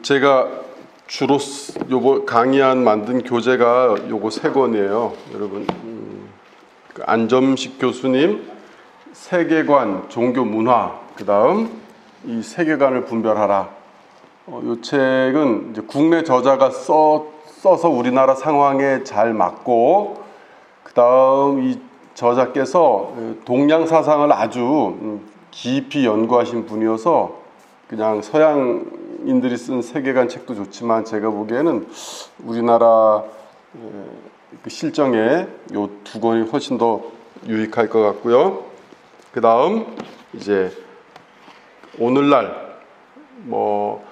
제가 주로 요거 강의한 만든 교재가 요거 세 권이에요, 여러분. 안점식 교수님 세계관, 종교, 문화, 그다음 이 세계관을 분별하라. 요 책은 이제 국내 저자가 써서 우리나라 상황에 잘 맞고, 그다음 이 저자께서 동양 사상을 아주 깊이 연구하신 분이어서 그냥 서양인들이 쓴 세계관 책도 좋지만 제가 보기에는 우리나라 실정에 요 두 권이 훨씬 더 유익할 것 같고요. 그 다음 이제 오늘날 뭐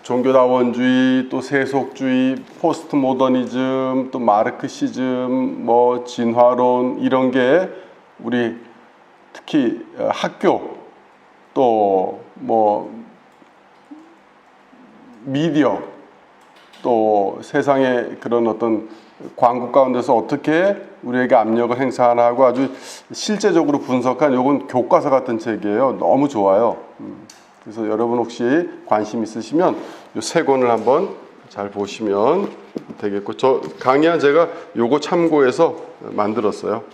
종교다원주의, 또 세속주의, 포스트 모더니즘, 또 마르크시즘, 뭐 진화론, 이런 게 우리 특히 학교, 또 뭐 미디어, 또 세상의 그런 어떤 광고 가운데서 어떻게 우리에게 압력을 행사하나 하고 아주 실제적으로 분석한, 요건 교과서 같은 책이에요. 너무 좋아요. 그래서 여러분 혹시 관심 있으시면 이 세 권을 한번 잘 보시면 되겠고, 저 강의한 제가 요거 참고해서 만들었어요.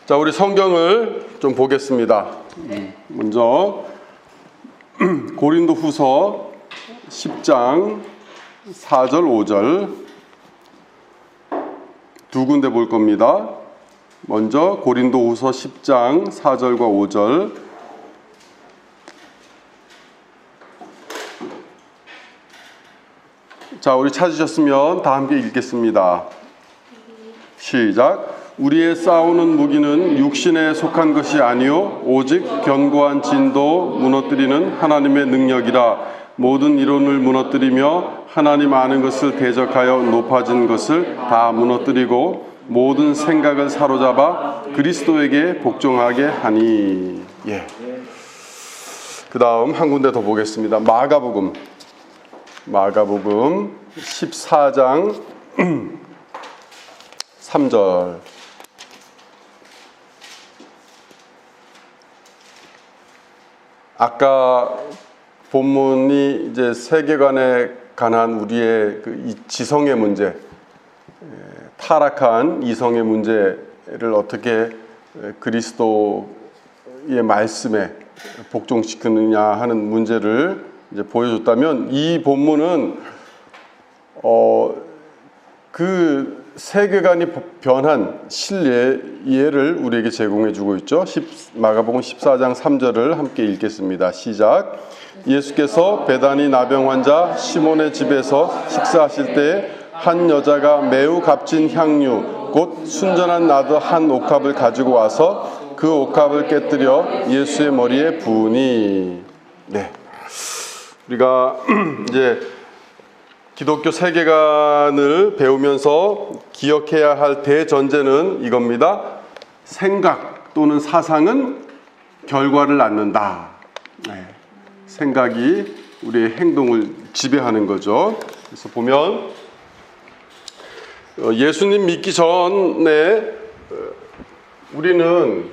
자, 우리 성경을 좀 보겠습니다. 먼저 고린도후서 10장 4절 5절 두 군데 볼 겁니다. 먼저 고린도후서 10장 4절과 5절. 자, 우리 찾으셨으면 다 함께 읽겠습니다. 시작. 우리의 싸우는 무기는 육신에 속한 것이 아니요 오직 견고한 진도 무너뜨리는 하나님의 능력이라. 모든 이론을 무너뜨리며 하나님 아는 것을 대적하여 높아진 것을 다 무너뜨리고 모든 생각을 사로잡아 그리스도에게 복종하게 하니. 예. 그 다음 한 군데 더 보겠습니다. 마가복음 14장 3절. 아까 본문이 이제 세계관에 관한 우리의 이 지성의 문제, 타락한 이성의 문제를 어떻게 그리스도의 말씀에 복종시키느냐 하는 문제를 이제 보여줬다면, 이 본문은 그 세계관이 변한 실예를 우리에게 제공해주고 있죠. 마가복음 14장 3절을 함께 읽겠습니다. 시작. 예수께서 베다니 나병 환자 시몬의 집에서 식사하실 때 한 여자가 매우 값진 향유 곧 순전한 나드 한 옥합을 가지고 와서 그 옥합을 깨뜨려 예수의 머리에 부으니. 네, 우리가 이제 기독교 세계관을 배우면서 기억해야 할 대전제는 이겁니다. 생각 또는 사상은 결과를 낳는다. 네. 생각이 우리의 행동을 지배하는 거죠. 그래서 보면 예수님 믿기 전에 우리는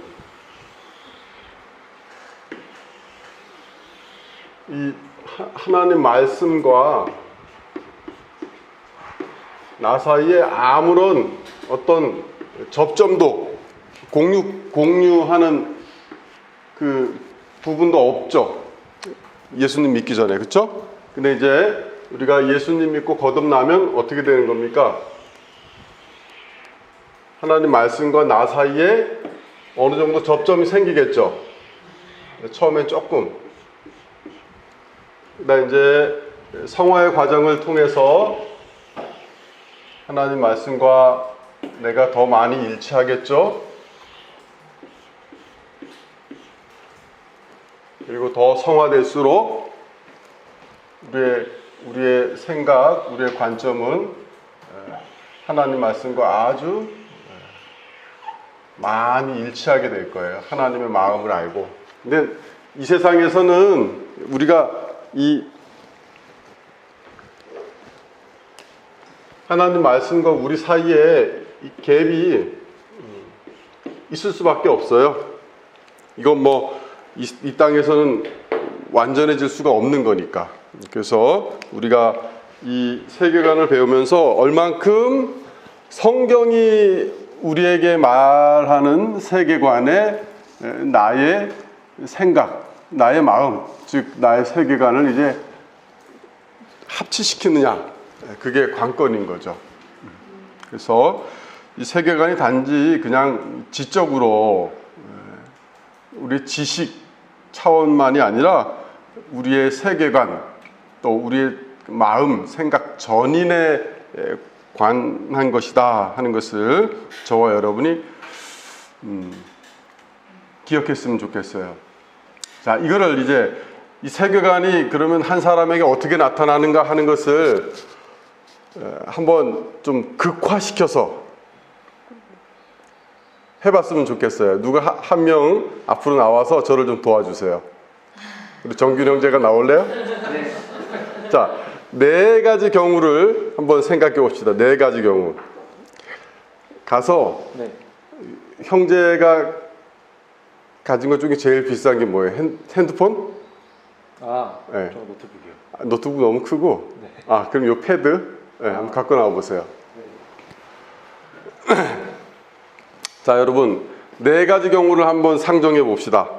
이 하나님 말씀과 나 사이에 아무런 어떤 접점도 공유하는 그 부분도 없죠. 예수님 믿기 전에. 그렇죠? 근데 이제 우리가 예수님 믿고 거듭나면 어떻게 되는 겁니까? 하나님 말씀과 나 사이에 어느 정도 접점이 생기겠죠. 처음엔 조금. 그다음에 이제 성화의 과정을 통해서 하나님 말씀과 내가 더 많이 일치하겠죠. 그리고 더 성화될수록 우리의 생각, 우리의 관점은 하나님 말씀과 아주 많이 일치하게 될 거예요. 하나님의 마음을 알고. 근데 이 세상에서는 우리가 이 하나님 말씀과 우리 사이에 이 갭이 있을 수밖에 없어요. 이건 뭐 이 땅에서는 완전해질 수가 없는 거니까. 그래서 우리가 이 세계관을 배우면서 얼만큼 성경이 우리에게 말하는 세계관에 나의 생각, 나의 마음, 즉 나의 세계관을 이제 합치시키느냐, 그게 관건인 거죠. 그래서 이 세계관이 단지 그냥 지적으로 우리 지식 차원만이 아니라 우리의 세계관, 또 우리의 마음, 생각 전인에 관한 것이다 하는 것을 저와 여러분이 기억했으면 좋겠어요. 자, 이거를 이제 이 세계관이 그러면 한 사람에게 어떻게 나타나는가 하는 것을 한번 좀 극화시켜서 해봤으면 좋겠어요. 누가 한 명 앞으로 나와서 저를 좀 도와주세요. 우리 정균 형제가 나올래요? 네. 자, 4가지 경우를 한번 생각해 봅시다. 4가지 경우. 가서 네. 형제가 가진 것 중에 제일 비싼 게 뭐예요? 핸드폰? 아, 네. 저 노트북이요. 노트북 너무 크고. 네. 아, 그럼 요 패드? 네, 한번 갖고 나와 보세요. 네. 자, 여러분 4가지 경우를 한번 상정해 봅시다.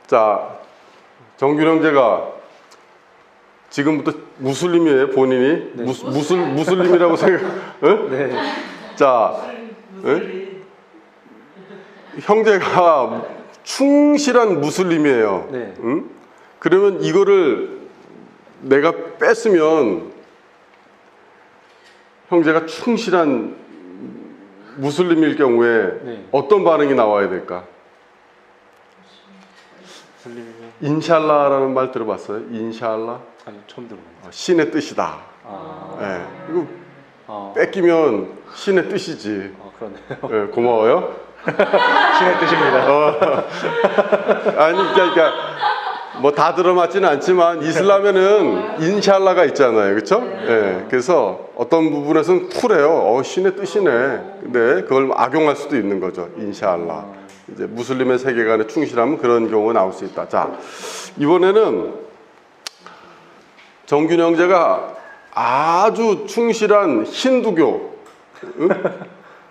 자, 정균 형제가 지금부터 무슬림이에요, 본인이? 네. 무슬림이라고 생각? 응? 네. 자, 응? 형제가 충실한 무슬림이에요. 네. 응? 그러면 이거를 내가 뺐으면 형제가 충실한 무슬림일 경우에 네. 어떤 반응이 나와야 될까? 무슬림이면 인샬라라는 말 들어봤어요? 인샬라? 아니 처음 들어봅니다. 신의 뜻이다. 아, 네. 이거 아, 뺏기면 신의 뜻이지. 그러네요. 네, 고마워요. 신의 뜻입니다. 아니, 그러니까 뭐 다 들어맞지는 않지만 이슬람에는 인샬라가 있잖아요, 그렇죠? 네. 그래서 어떤 부분에서는 쿨해요. 신의 뜻이네. 근데 그걸 악용할 수도 있는 거죠, 인샬라. 이제 무슬림의 세계관에 충실하면 그런 경우가 나올 수 있다. 자, 이번에는 정균 형제가 아주 충실한 힌두교, 응?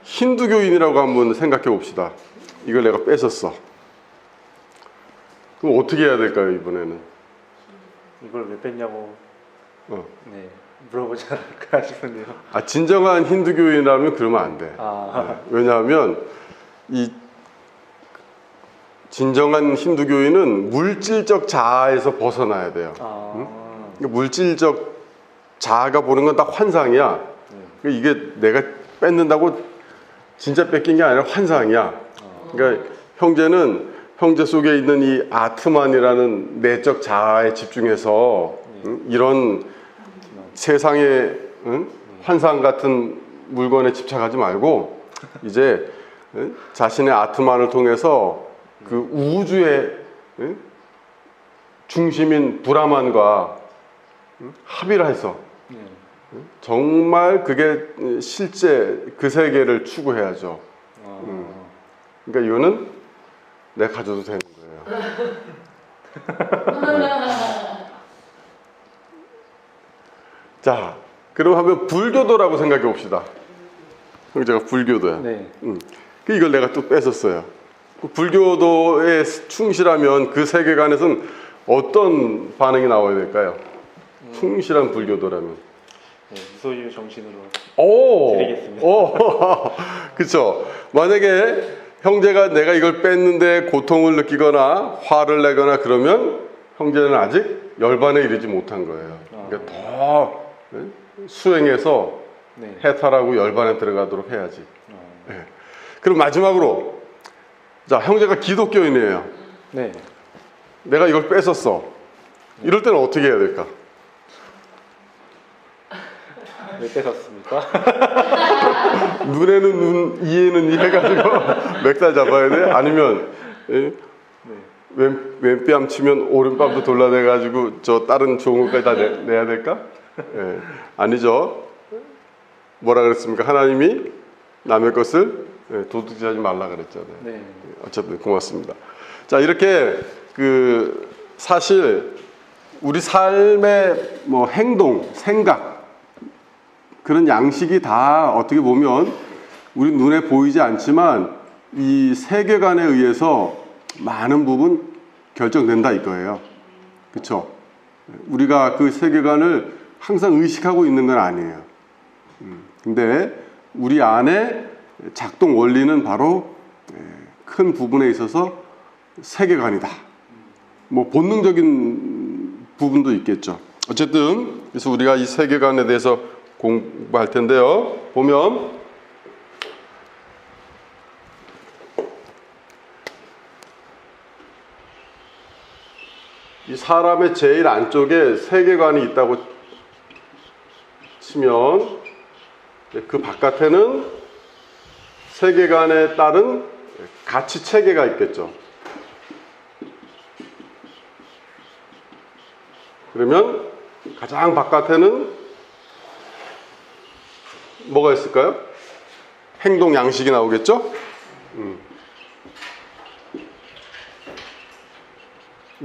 힌두교인이라고 한번 생각해 봅시다. 이걸 내가 뺏었어. 그럼 어떻게 해야 될까요, 이번에는? 이걸 왜 뺐냐고 네, 물어보지 않을까 싶은데요. 아, 진정한 힌두교인이라면 그러면 안 돼. 아, 왜냐하면 이 진정한 힌두교인은 물질적 자아에서 벗어나야 돼요. 그러니까 물질적 자아가 보는 건 다 환상이야. 그러니까 이게 내가 뺏는다고 진짜 뺏긴 게 아니라 환상이야. 그러니까 형제는 형제 속에 있는 이 아트만이라는 내적 자아에 집중해서 이런 세상의 환상 같은 물건에 집착하지 말고 이제 자신의 아트만을 통해서 그 우주의 중심인 브라만과 합의를 해서 정말 그게 실제 그 세계를 추구해야죠. 그러니까 이거는 내가 가져도 되는 거예요. 자, 그럼 한번 불교도라고 생각해 봅시다. 형제가 불교도야. 네. 이걸 내가 또 뺏었어요. 불교도에 충실하면 그 세계관에서는 어떤 반응이 나와야 될까요? 충실한 불교도라면. 네, 무소유 정신으로 드리겠습니다. 그렇죠. 만약에 형제가 내가 이걸 뺐는데 고통을 느끼거나 화를 내거나 그러면 형제는 아직 열반에 이르지 못한 거예요. 그러니까 더 수행해서 네. 해탈하고 열반에 들어가도록 해야지. 네. 그럼 마지막으로 자, 형제가 기독교인이에요. 네. 내가 이걸 뺏었어. 이럴 때는 어떻게 해야 될까? 왜 뺏었습니까? 눈에는 눈, 이에는 이 해가지고 멱살 잡아야 돼? 아니면 네. 왼뺨 치면 오른뺨도 돌려내가지고 저 다른 좋은 것까지 다 내야 될까? 아니죠. 뭐라 그랬습니까? 하나님이 남의 것을 네, 도둑질하지 말라 그랬잖아요. 네. 어쨌든 고맙습니다. 자, 이렇게 사실 우리 삶의 뭐 행동, 생각 그런 양식이 다 어떻게 보면 우리 눈에 보이지 않지만 이 세계관에 의해서 많은 부분 결정된다 이거예요. 그렇죠? 우리가 그 세계관을 항상 의식하고 있는 건 아니에요. 근데 우리 안에 작동 원리는 바로 큰 부분에 있어서 세계관이다. 뭐 본능적인 부분도 있겠죠. 어쨌든 그래서 우리가 이 세계관에 대해서 공부할 텐데요. 보면 이 사람의 제일 안쪽에 세계관이 있다고 치면 그 바깥에는 세계관에 따른 가치 체계가 있겠죠. 그러면 가장 바깥에는 뭐가 있을까요? 행동 양식이 나오겠죠?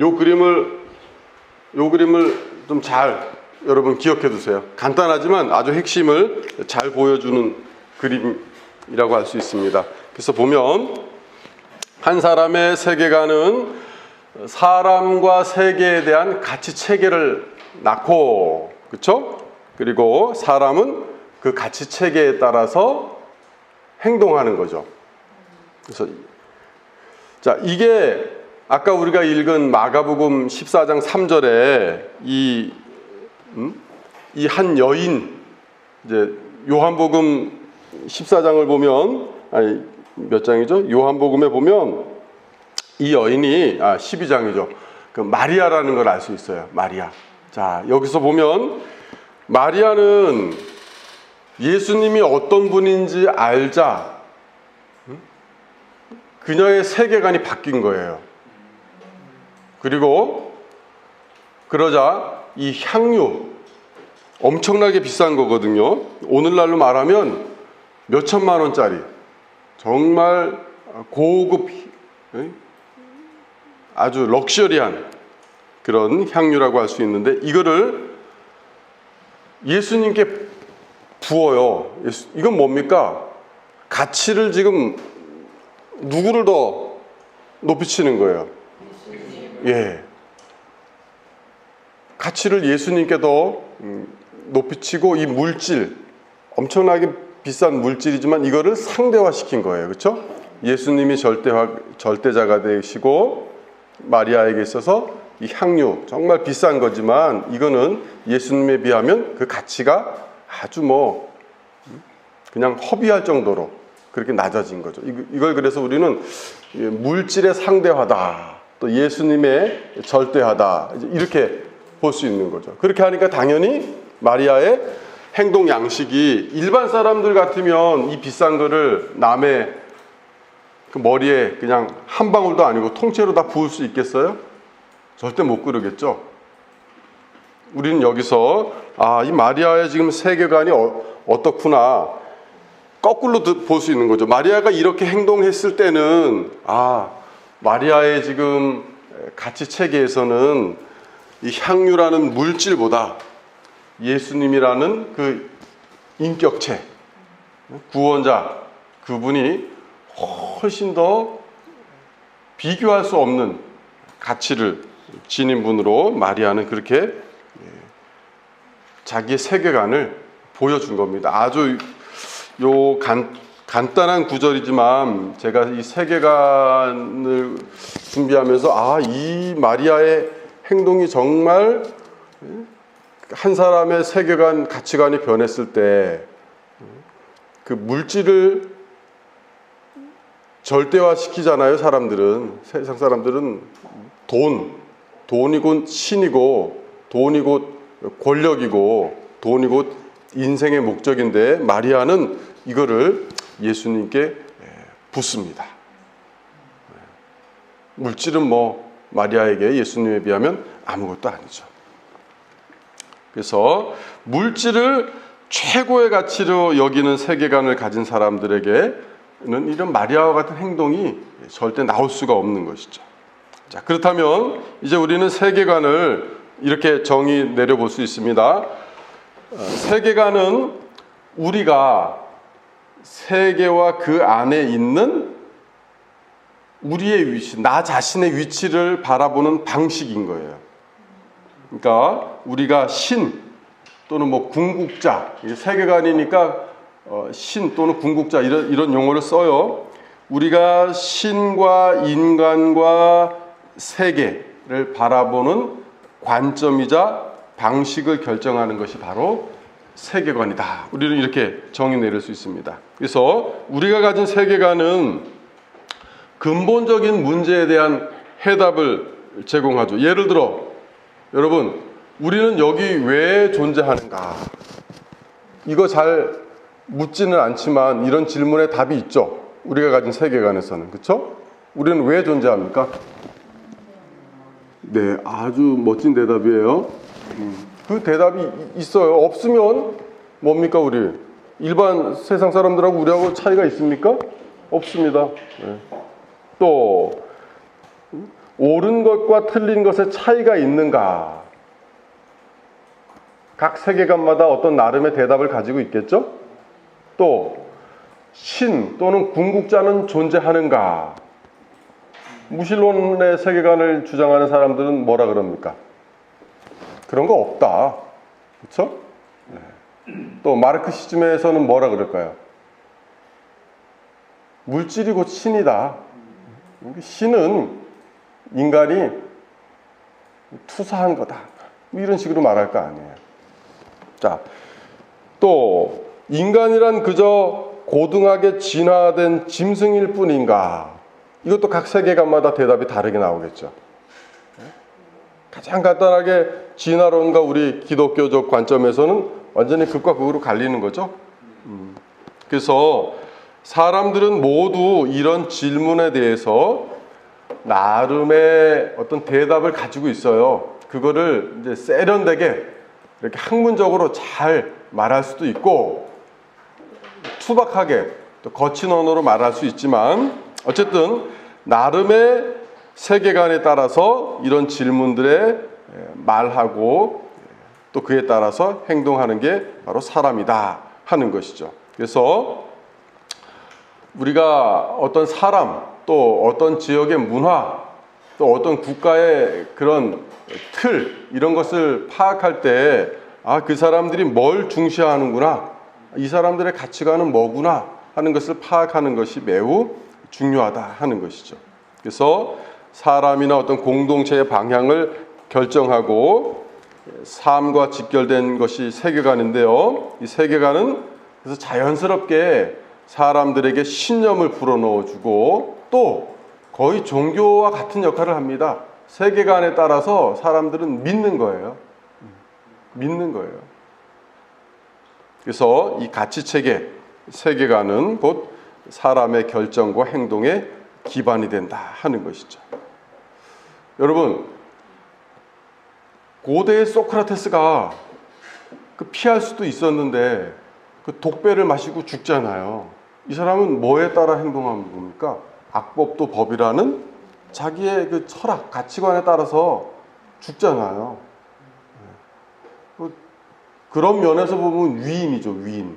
요 그림을 좀 잘 여러분 기억해 두세요. 간단하지만 아주 핵심을 잘 보여주는 그림이라고 할 수 있습니다. 그래서 보면 한 사람의 세계관은 사람과 세계에 대한 가치 체계를 낳고, 그렇죠? 그리고 사람은 그 가치 체계에 따라서 행동하는 거죠. 그래서 자, 이게 아까 우리가 읽은 마가복음 14장 3절에 이 한 여인, 이제 요한복음 14장을 보면, 아니 몇 장이죠? 요한복음에 보면 이 여인이 12장이죠. 그 마리아라는 걸 알 수 있어요. 마리아. 자, 여기서 보면 마리아는 예수님이 어떤 분인지 알자 그녀의 세계관이 바뀐 거예요. 그리고 그러자 이 향유 엄청나게 비싼 거거든요. 오늘날로 말하면 몇 천만 원짜리 정말 고급 아주 럭셔리한 그런 향유라고 할 수 있는데 이거를 예수님께 부어요. 이건 뭡니까? 가치를 지금 누구를 더 높이치는 거예요? 예. 가치를 예수님께 더 높이치고 이 물질, 엄청나게 비싼 물질이지만 이거를 상대화시킨 거예요. 그렇죠? 예수님이 절대자가 되시고 마리아에게 있어서 이 향유 정말 비싼 거지만 이거는 예수님에 비하면 그 가치가 아주 그냥 허비할 정도로 그렇게 낮아진 거죠. 이걸 그래서 우리는 물질의 상대화다, 또 예수님의 절대하다, 이렇게 볼 수 있는 거죠. 그렇게 하니까 당연히 마리아의 행동 양식이 일반 사람들 같으면 이 비싼 거를 남의 그 머리에 그냥 한 방울도 아니고 통째로 다 부을 수 있겠어요? 절대 못 그러겠죠. 우리는 여기서 이 마리아의 지금 세계관이 어떻구나 거꾸로 볼 수 있는 거죠. 마리아가 이렇게 행동했을 때는 마리아의 지금 가치 체계에서는 이 향유라는 물질보다 예수님이라는 그 인격체, 구원자, 그분이 훨씬 더 비교할 수 없는 가치를 지닌 분으로 마리아는 그렇게 자기의 세계관을 보여준 겁니다. 아주 간단한 구절이지만 제가 이 세계관을 준비하면서 이 마리아의 행동이 정말 한 사람의 세계관, 가치관이 변했을 때 그 물질을 절대화시키잖아요. 사람들은, 세상 사람들은 돈이 곧 신이고 돈이 곧 권력이고 돈이 곧 인생의 목적인데 마리아는 이거를 예수님께 붓습니다. 물질은 마리아에게 예수님에 비하면 아무것도 아니죠. 그래서 물질을 최고의 가치로 여기는 세계관을 가진 사람들에게 이런 마리아와 같은 행동이 절대 나올 수가 없는 것이죠. 자, 그렇다면 이제 우리는 세계관을 이렇게 정의 내려볼 수 있습니다. 세계관은 우리가 세계와 그 안에 있는 우리의 위치, 나 자신의 위치를 바라보는 방식인 거예요. 그러니까 우리가 신 또는 뭐 궁극자, 이게 세계관이니까 신 또는 궁극자 이런 용어를 써요. 우리가 신과 인간과 세계를 바라보는 관점이자 방식을 결정하는 것이 바로 세계관이다. 우리는 이렇게 정의 내릴 수 있습니다. 그래서 우리가 가진 세계관은 근본적인 문제에 대한 해답을 제공하죠. 예를 들어 여러분, 우리는 여기 왜 존재하는가? 이거 잘 묻지는 않지만 이런 질문에 답이 있죠. 우리가 가진 세계관에서는. 그렇죠? 우리는 왜 존재합니까? 네, 아주 멋진 대답이에요. 그 대답이 있어요. 없으면 뭡니까 우리? 일반 세상 사람들하고 우리하고 차이가 있습니까? 없습니다. 네. 또 옳은 것과 틀린 것의 차이가 있는가? 각 세계관마다 어떤 나름의 대답을 가지고 있겠죠? 또 신 또는 궁극자는 존재하는가? 무신론의 세계관을 주장하는 사람들은 뭐라 그럽니까? 그런 거 없다. 그렇죠? 네. 또 마르크시즘에서는 뭐라 그럴까요? 물질이 곧 신이다. 신은 인간이 투사한 거다. 이런 식으로 말할 거 아니에요. 자, 또 인간이란 그저 고등하게 진화된 짐승일 뿐인가? 이것도 각 세계관마다 대답이 다르게 나오겠죠. 가장 간단하게 진화론과 우리 기독교적 관점에서는 완전히 극과 극으로 갈리는 거죠. 그래서 사람들은 모두 이런 질문에 대해서 나름의 어떤 대답을 가지고 있어요. 그거를 이제 세련되게 이렇게 학문적으로 잘 말할 수도 있고 투박하게 또 거친 언어로 말할 수 있지만 어쨌든 나름의 세계관에 따라서 이런 질문들에 말하고 또 그에 따라서 행동하는 게 바로 사람이다 하는 것이죠. 그래서 우리가 어떤 사람 또 어떤 지역의 문화 또 어떤 국가의 그런 틀 이런 것을 파악할 때 그 사람들이 뭘 중시하는구나, 이 사람들의 가치관은 뭐구나 하는 것을 파악하는 것이 매우 중요하다 하는 것이죠. 그래서 사람이나 어떤 공동체의 방향을 결정하고 삶과 직결된 것이 세계관인데요. 이 세계관은 그래서 자연스럽게 사람들에게 신념을 불어넣어주고 또 거의 종교와 같은 역할을 합니다. 세계관에 따라서 사람들은 믿는 거예요. 믿는 거예요. 그래서 이 가치체계, 세계관은 곧 사람의 결정과 행동의 기반이 된다 하는 것이죠. 여러분, 고대의 소크라테스가 피할 수도 있었는데 그 독배를 마시고 죽잖아요. 이 사람은 뭐에 따라 행동한 겁니까? 악법도 법이라는 자기의 그 철학, 가치관에 따라서 죽잖아요. 그런 면에서 보면 위인이죠, 위인.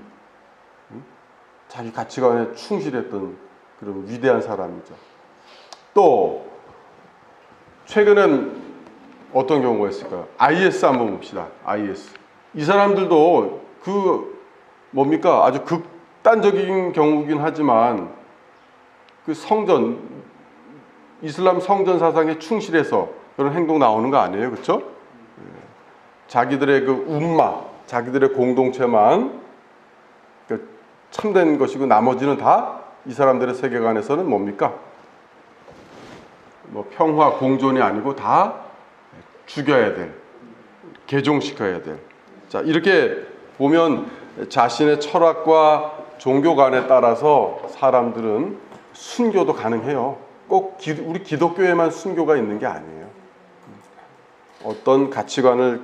자기 가치관에 충실했던 그런 위대한 사람이죠. 또 최근엔 어떤 경우가 있을까요? IS 한번 봅시다. IS. 이 사람들도 뭡니까? 아주 극단적인 경우긴 하지만 그 성전, 이슬람 성전 사상에 충실해서 그런 행동 나오는 거 아니에요? 그렇죠? 자기들의 그 umma, 자기들의 공동체만 참된 것이고 나머지는 다 이 사람들의 세계관에서는 뭡니까? 뭐 평화, 공존이 아니고 다 죽여야 될, 개종시켜야 될. 자, 이렇게 보면 자신의 철학과 종교관에 따라서 사람들은 순교도 가능해요. 꼭 우리 기독교에만 순교가 있는 게 아니에요. 어떤 가치관을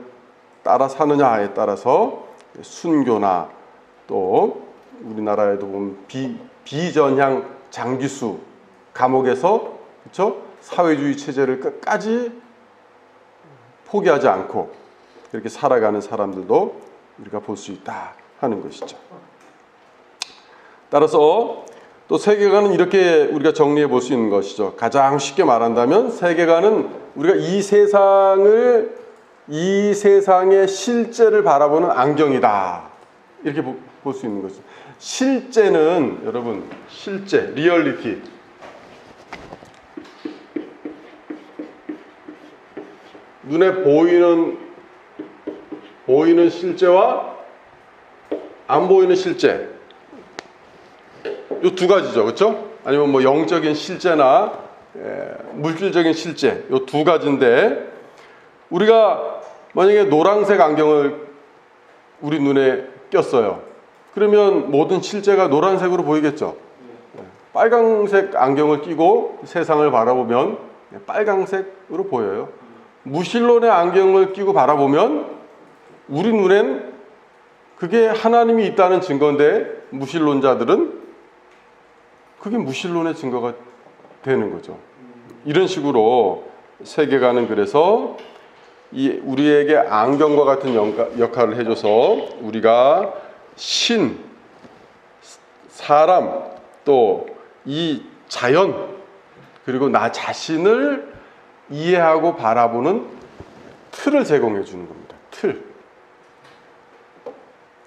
따라 사느냐에 따라서 순교나 또 우리나라에도 보면 비전향 장기수 감옥에서 그렇죠? 사회주의 체제를 끝까지 포기하지 않고 이렇게 살아가는 사람들도 우리가 볼 수 있다 하는 것이죠. 따라서 또 세계관은 이렇게 우리가 정리해 볼 수 있는 것이죠. 가장 쉽게 말한다면 세계관은 우리가 이 세상의 실제를 바라보는 안경이다. 이렇게 볼 수 있는 것이죠. 실제는 여러분, 실제, 리얼리티. 눈에 보이는 실제와 안 보이는 실제. 이 두 가지죠. 그렇죠? 아니면 뭐 영적인 실제나 물질적인 실제. 이 두 가지인데 우리가 만약에 노란색 안경을 우리 눈에 꼈어요. 그러면 모든 실제가 노란색으로 보이겠죠. 빨강색 안경을 끼고 세상을 바라보면 빨강색으로 보여요. 무신론의 안경을 끼고 바라보면 우리 눈엔 그게 하나님이 있다는 증거인데 무신론자들은 그게 무신론의 증거가 되는 거죠. 이런 식으로 세계관은 그래서 우리에게 안경과 같은 역할을 해줘서 우리가 신, 사람, 또 이 자연, 그리고 나 자신을 이해하고 바라보는 틀을 제공해 주는 겁니다. 틀.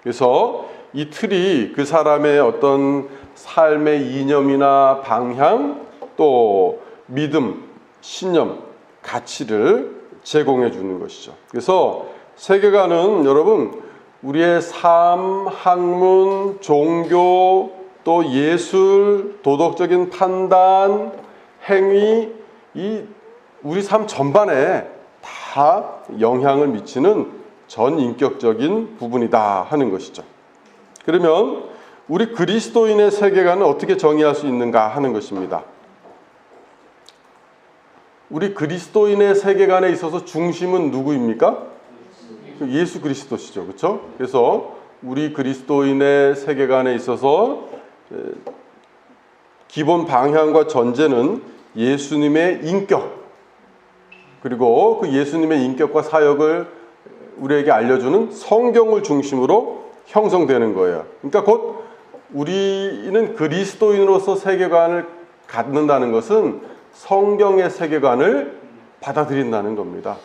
그래서 이 틀이 그 사람의 어떤 삶의 이념이나 방향, 또 믿음, 신념, 가치를 제공해 주는 것이죠. 그래서 세계관은 여러분 우리의 삶, 학문, 종교, 또 예술, 도덕적인 판단, 행위, 이 우리 삶 전반에 다 영향을 미치는 전인격적인 부분이다 하는 것이죠. 그러면 우리 그리스도인의 세계관은 어떻게 정의할 수 있는가 하는 것입니다. 우리 그리스도인의 세계관에 있어서 중심은 누구입니까? 예수 그리스도시죠. 그렇죠? 그래서 우리 그리스도인의 세계관에 있어서 기본 방향과 전제는 예수님의 인격, 그리고 그 예수님의 인격과 사역을 우리에게 알려주는 성경을 중심으로 형성되는 거예요. 그러니까 곧 우리는 그리스도인으로서 세계관을 갖는다는 것은 성경의 세계관을 받아들인다는 겁니다.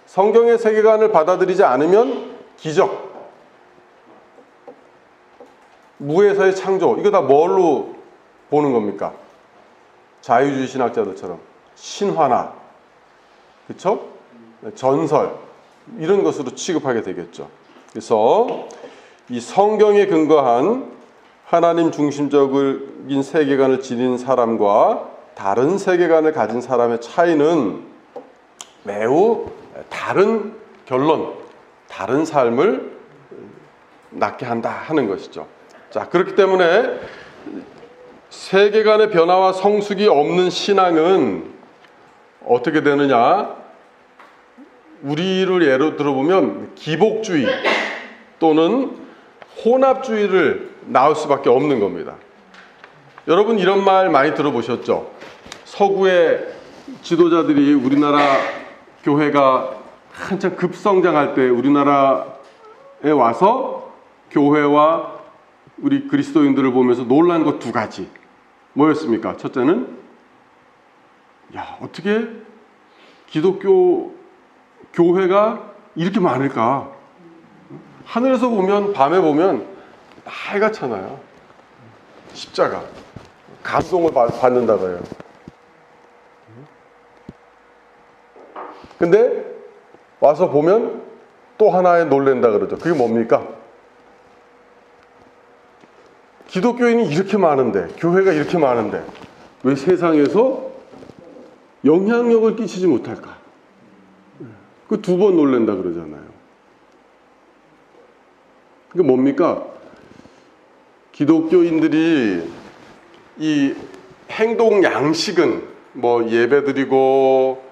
성경의 세계관을 받아들이지 않으면 기적, 무에서의 창조, 이거 다 뭘로 보는 겁니까? 자유주의 신학자들처럼 신화나, 그렇죠? 전설, 이런 것으로 취급하게 되겠죠. 그래서 이 성경에 근거한 하나님 중심적인 세계관을 지닌 사람과 다른 세계관을 가진 사람의 차이는 매우 다른 결론, 다른 삶을 낳게 한다 하는 것이죠. 자, 그렇기 때문에 세계관의 변화와 성숙이 없는 신앙은 어떻게 되느냐? 우리를 예로 들어보면 기복주의 또는 혼합주의를 낳을 수밖에 없는 겁니다. 여러분 이런 말 많이 들어보셨죠? 서구의 지도자들이 우리나라 교회가 한참 급성장할 때 우리나라에 와서 교회와 우리 그리스도인들을 보면서 놀란 것 두 가지. 뭐였습니까? 첫째는 야, 어떻게 기독교 교회가 이렇게 많을까? 하늘에서 보면, 밤에 보면 빨갛잖아요. 십자가. 감동을 받는다고 해요. 근데 와서 보면 또 하나에 놀랜다 그러죠. 그게 뭡니까? 기독교인이 이렇게 많은데, 교회가 이렇게 많은데 왜 세상에서 영향력을 끼치지 못할까? 그 두 번 놀랜다 그러잖아요. 그게 뭡니까? 기독교인들이 이 행동 양식은 뭐 예배드리고,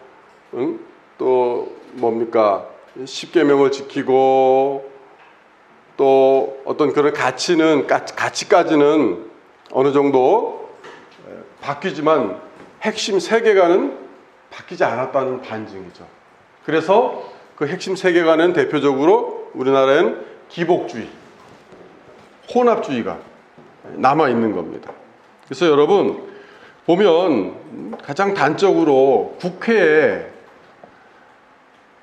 또 뭡니까? 십계명을 지키고, 또 어떤 그런 가치까지는 어느 정도 바뀌지만 핵심 세계관은 바뀌지 않았다는 반증이죠. 그래서 그 핵심 세계관은 대표적으로 우리나라에는 기복주의, 혼합주의가 남아 있는 겁니다. 그래서 여러분 보면 가장 단적으로 국회에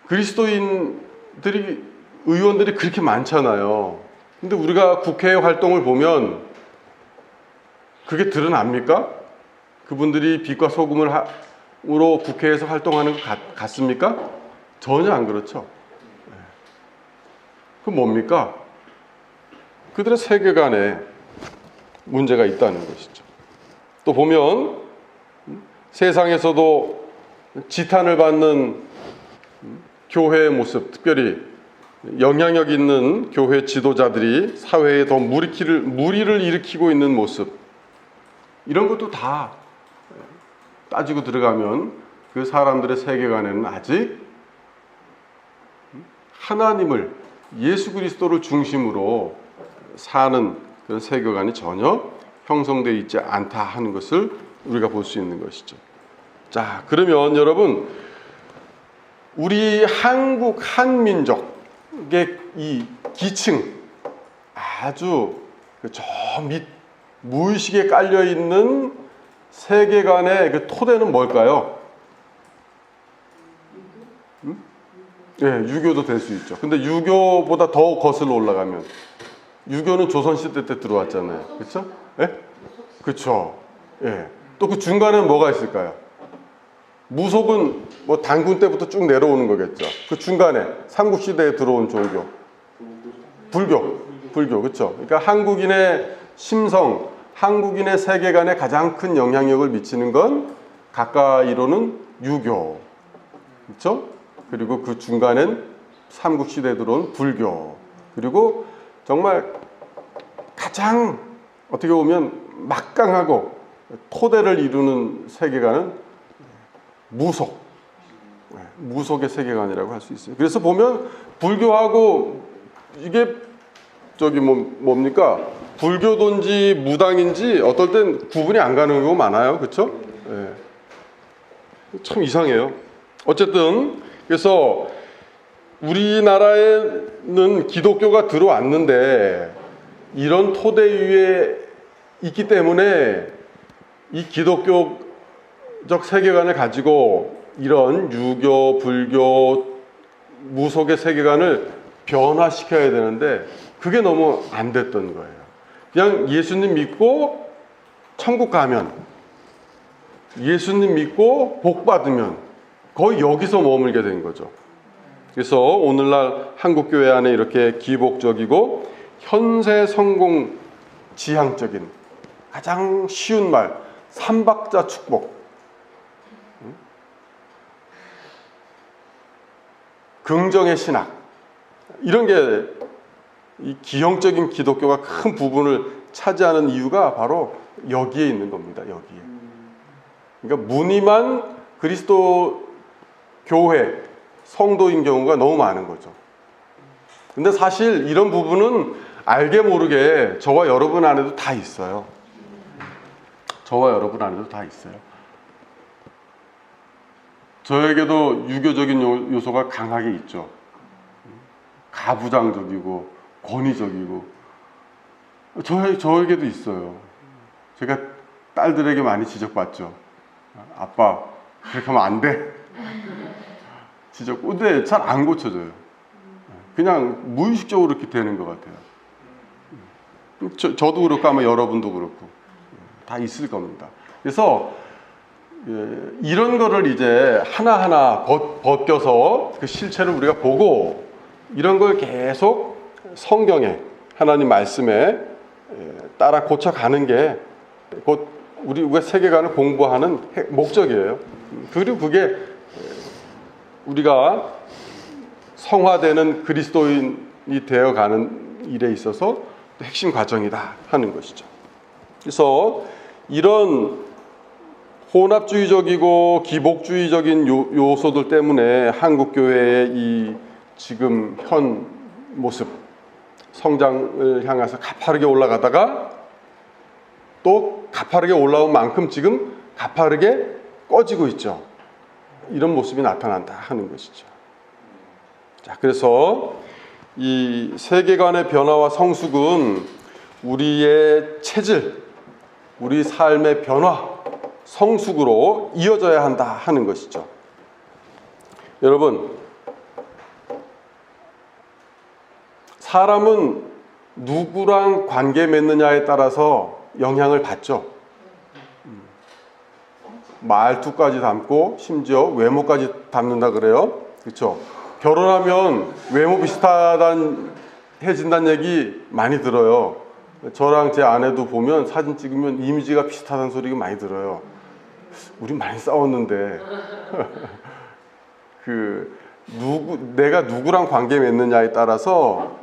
그리스도인들이 의원들이 그렇게 많잖아요. 근데 우리가 국회 활동을 보면 그게 드러납니까? 그분들이 빛과 소금으로 국회에서 활동하는 것 같습니까? 전혀 안 그렇죠. 그건 뭡니까? 그들의 세계관에 문제가 있다는 것이죠. 또 보면 세상에서도 지탄을 받는 교회의 모습, 특별히 영향력 있는 교회 지도자들이 사회에 더 무리를 일으키고 있는 모습, 이런 것도 다 따지고 들어가면 그 사람들의 세계관에는 아직 하나님을, 예수 그리스도를 중심으로 사는 그런 세계관이 전혀 형성되어 있지 않다 하는 것을 우리가 볼 수 있는 것이죠. 자, 그러면 여러분, 우리 한국 한민족의 이 기층, 아주 저 밑 무의식에 깔려 있는 세계관의 그 토대는 뭘까요? 예, 유교도 될 수 있죠. 근데 유교보다 더 거슬러 올라가면, 유교는 조선시대 때 들어왔잖아요. 그렇죠? 예? 그렇죠. 예. 또 그 중간에 뭐가 있을까요? 무속은 뭐 단군 때부터 쭉 내려오는 거겠죠. 그 중간에 삼국시대에 들어온 종교, 불교, 그렇죠. 그러니까 한국인의 심성, 한국인의 세계관에 가장 큰 영향력을 미치는 건 가까이로는 유교, 그렇죠? 그리고 그 중간엔 삼국시대에 들어온 불교, 그리고 정말 가장 어떻게 보면 막강하고 토대를 이루는 세계관은 무속의 세계관이라고 할 수 있어요. 그래서 보면 불교하고 이게 뭡니까? 불교도인지 무당인지 어떨 땐 구분이 안 가는 경우가 많아요. 그렇죠? 네. 참 이상해요. 어쨌든 그래서 우리나라에는 기독교가 들어왔는데 이런 토대 위에 있기 때문에 이 기독교적 세계관을 가지고 이런 유교, 불교, 무속의 세계관을 변화시켜야 되는데 그게 너무 안 됐던 거예요. 그냥 예수님 믿고 천국 가면, 예수님 믿고 복 받으면 거의 여기서 머물게 된 거죠. 그래서 오늘날 한국교회 안에 이렇게 기복적이고 현세 성공 지향적인 가장 쉬운 말, 삼박자 축복, 긍정의 신학, 이런 게 이 기형적인 기독교가 큰 부분을 차지하는 이유가 바로 여기에 있는 겁니다. 여기에. 그러니까 무늬만 그리스도 교회 성도인 경우가 너무 많은 거죠. 근데 사실 이런 부분은 알게 모르게 저와 여러분 안에도 다 있어요. 저와 여러분 안에도 다 있어요. 저에게도 유교적인 요소가 강하게 있죠. 가부장적이고 권위적이고 저에게도 있어요. 제가 딸들에게 많이 지적받죠. 아빠 그렇게 하면 안 돼. 지적. 근데 잘 안 고쳐져요. 그냥 무의식적으로 이렇게 되는 것 같아요. 저도 그렇고 아마 여러분도 그렇고 다 있을 겁니다. 그래서 이런 거를 이제 하나하나 벗겨서 그 실체를 우리가 보고 이런 걸 계속 성경에, 하나님 말씀에 따라 고쳐가는 게 곧 우리가 세계관을 공부하는 목적이에요. 그리고 그게 우리가 성화되는 그리스도인이 되어가는 일에 있어서 핵심 과정이다 하는 것이죠. 그래서 이런 혼합주의적이고 기복주의적인 요소들 때문에 한국교회의 이 지금 현 모습, 성장을 향해서 가파르게 올라가다가 또 가파르게 올라온 만큼 지금 가파르게 꺼지고 있죠. 이런 모습이 나타난다 하는 것이죠. 자, 그래서 이 세계관의 변화와 성숙은 우리의 체질, 우리 삶의 변화, 성숙으로 이어져야 한다 하는 것이죠. 여러분, 사람은 누구랑 관계 맺느냐에 따라서 영향을 받죠. 말투까지 닮고 심지어 외모까지 닮는다 그래요. 그렇죠? 결혼하면 외모 비슷하다해진다는 얘기 많이 들어요. 저랑 제 아내도 보면 사진 찍으면 이미지가 비슷하다는 소리가 많이 들어요. 우리 많이 싸웠는데 내가 누구랑 관계 맺느냐에 따라서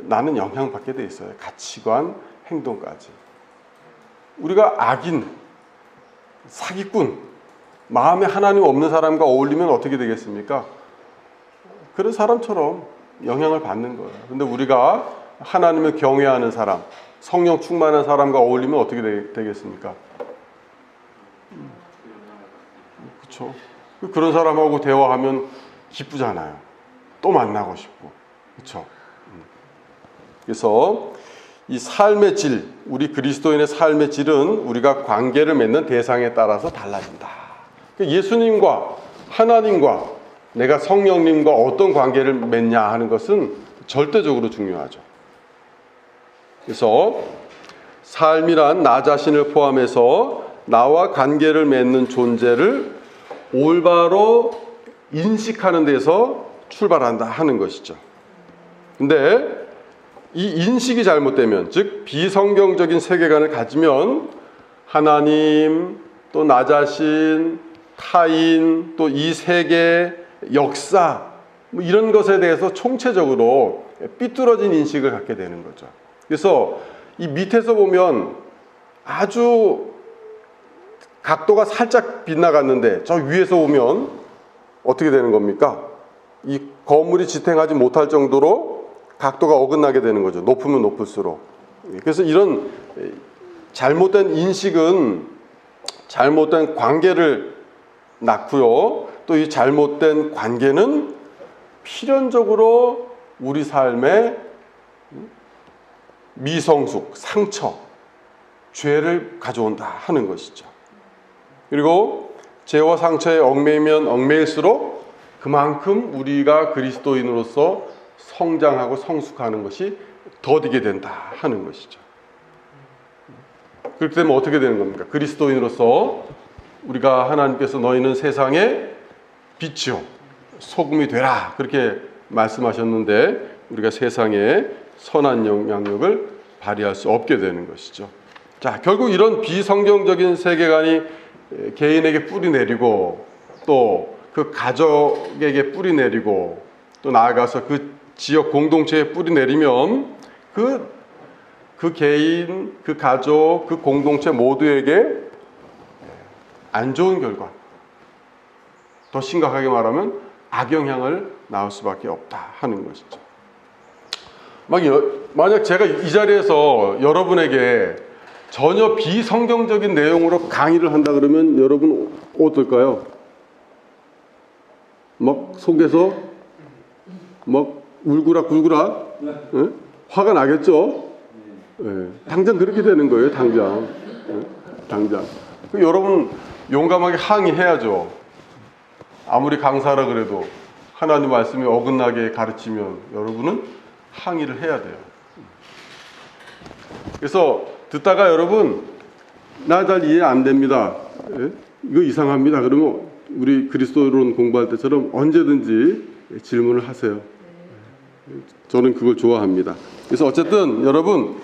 나는 영향받게 돼 있어요. 가치관, 행동까지. 우리가 악인, 사기꾼, 마음에 하나님 없는 사람과 어울리면 어떻게 되겠습니까? 그런 사람처럼 영향을 받는 거예요. 근데 우리가 하나님을 경외하는 사람, 성령 충만한 사람과 어울리면 어떻게 되겠습니까? 그렇죠. 그런 사람하고 대화하면 기쁘잖아요. 또 만나고 싶고. 그렇죠. 그래서 이 삶의 질, 우리 그리스도인의 삶의 질은 우리가 관계를 맺는 대상에 따라서 달라진다. 예수님과 하나님과 내가 성령님과 어떤 관계를 맺냐 하는 것은 절대적으로 중요하죠. 그래서 삶이란 나 자신을 포함해서 나와 관계를 맺는 존재를 올바로 인식하는 데서 출발한다 하는 것이죠. 근데 이 인식이 잘못되면, 즉 비성경적인 세계관을 가지면 하나님, 또 나 자신, 타인, 또 이 세계, 역사 뭐 이런 것에 대해서 총체적으로 삐뚤어진 인식을 갖게 되는 거죠. 그래서 이 밑에서 보면 아주 각도가 살짝 빗나갔는데 저 위에서 보면 어떻게 되는 겁니까? 이 건물이 지탱하지 못할 정도로 각도가 어긋나게 되는 거죠. 높으면 높을수록. 그래서 이런 잘못된 인식은 잘못된 관계를 낳고요. 또 이 잘못된 관계는 필연적으로 우리 삶에 미성숙, 상처, 죄를 가져온다 하는 것이죠. 그리고 죄와 상처에 얽매이면 얽매일수록 그만큼 우리가 그리스도인으로서 성장하고 성숙하는 것이 더디게 된다 하는 것이죠. 그렇게 되면 어떻게 되는 겁니까? 그리스도인으로서 우리가 하나님께서 너희는 세상의 빛이요 소금이 되라 그렇게 말씀하셨는데 우리가 세상에 선한 영향력을 발휘할 수 없게 되는 것이죠. 자, 결국 이런 비성경적인 세계관이 개인에게 뿌리 내리고 또 그 가족에게 뿌리 내리고 또 나아가서 그 지역 공동체에 뿌리 내리면 그 개인, 그 가족, 그 공동체 모두에게 안 좋은 결과, 더 심각하게 말하면 악영향을 낳을 수밖에 없다 하는 것이죠. 만약 제가 이 자리에서 여러분에게 전혀 비성경적인 내용으로 강의를 한다 그러면 여러분 어떨까요? 막 속에서 막 울그락불그락 화가 나겠죠? 네. 당장 그렇게 되는 거예요. 당장. 당장. 여러분 용감하게 항의해야죠. 아무리 강사라 그래도 하나님 말씀이 어긋나게 가르치면 여러분은 항의를 해야 돼요. 그래서 듣다가 여러분 나 잘 이해 안 됩니다. 이거 이상합니다. 그러면 우리 그리스도론 공부할 때처럼 언제든지 질문을 하세요. 저는 그걸 좋아합니다. 그래서 어쨌든 여러분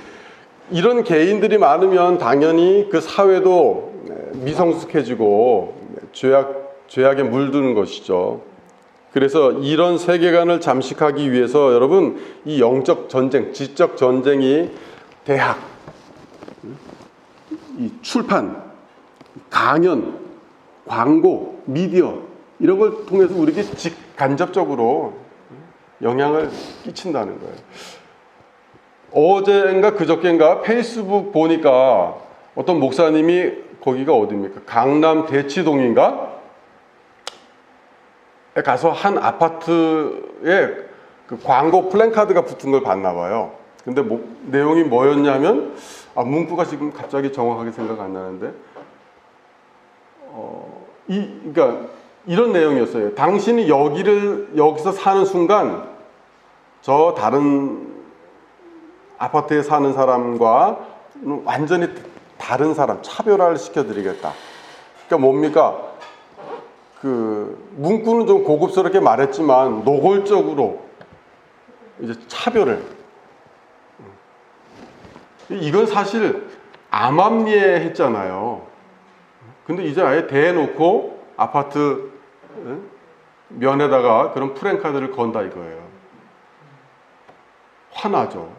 이런 개인들이 많으면 당연히 그 사회도 미성숙해지고 죄악에 물드는 것이죠. 그래서 이런 세계관을 잠식하기 위해서 여러분 이 영적 전쟁, 지적 전쟁이 대학, 이 출판, 강연, 광고, 미디어 이런 걸 통해서 우리에게 직간접적으로 영향을 끼친다는 거예요. 어제인가 그저께인가 페이스북 보니까 어떤 목사님이 거기가 어디입니까? 강남 대치동인가? 가서 한 아파트에 그 광고 플랜카드가 붙은 걸 봤나 봐요. 근데 내용이 뭐였냐면, 문구가 지금 갑자기 정확하게 생각 안 나는데, 그러니까 이런 내용이었어요. 당신이 여기서 사는 순간 저 다른 아파트에 사는 사람과 완전히 다른 사람, 차별화를 시켜드리겠다. 그러니까 뭡니까? 그 문구는 좀 고급스럽게 말했지만 노골적으로 이제 차별을. 이건 사실 암암리에 했잖아요. 근데 이제 아예 대놓고 아파트 면에다가 그런 프랜카드를 건다 이거예요. 화나죠.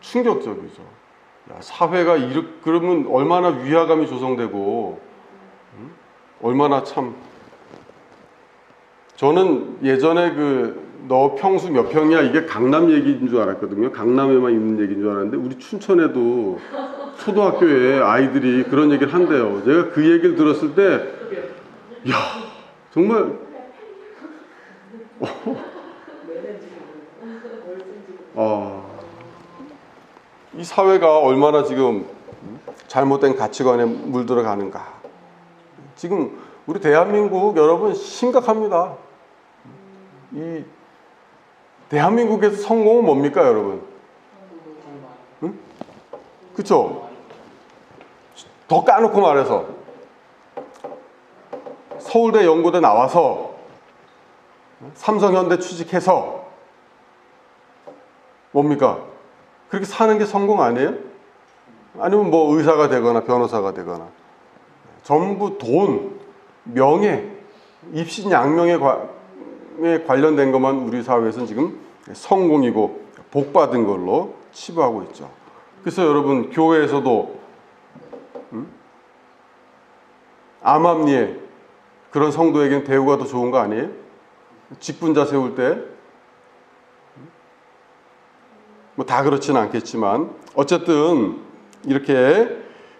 충격적이죠. 야, 사회가 그러면 얼마나 위화감이 조성되고, 얼마나 참. 저는 예전에 너 평수 몇 평이야? 이게 강남 얘기인 줄 알았거든요. 강남에만 있는 얘기인 줄 알았는데, 우리 춘천에도 초등학교에 아이들이 그런 얘기를 한대요. 제가 그 얘기를 들었을 때, 야, 정말, 이 사회가 얼마나 지금 잘못된 가치관에 물들어가는가. 지금 우리 대한민국 여러분 심각합니다. 이 대한민국에서 성공은 뭡니까, 여러분? 응? 그쵸? 더 까놓고 말해서 서울대 연고대 나와서 삼성현대 취직해서 뭡니까? 그렇게 사는 게 성공 아니에요? 아니면 뭐 의사가 되거나 변호사가 되거나. 전부 돈, 명예, 입신양명에 관련된 것만 우리 사회에서는 지금 성공이고 복받은 걸로 치부하고 있죠. 그래서 여러분 교회에서도 암암리에 그런 성도에겐 대우가 더 좋은 거 아니에요? 직분자 세울 때 뭐 다 그렇지는 않겠지만 어쨌든 이렇게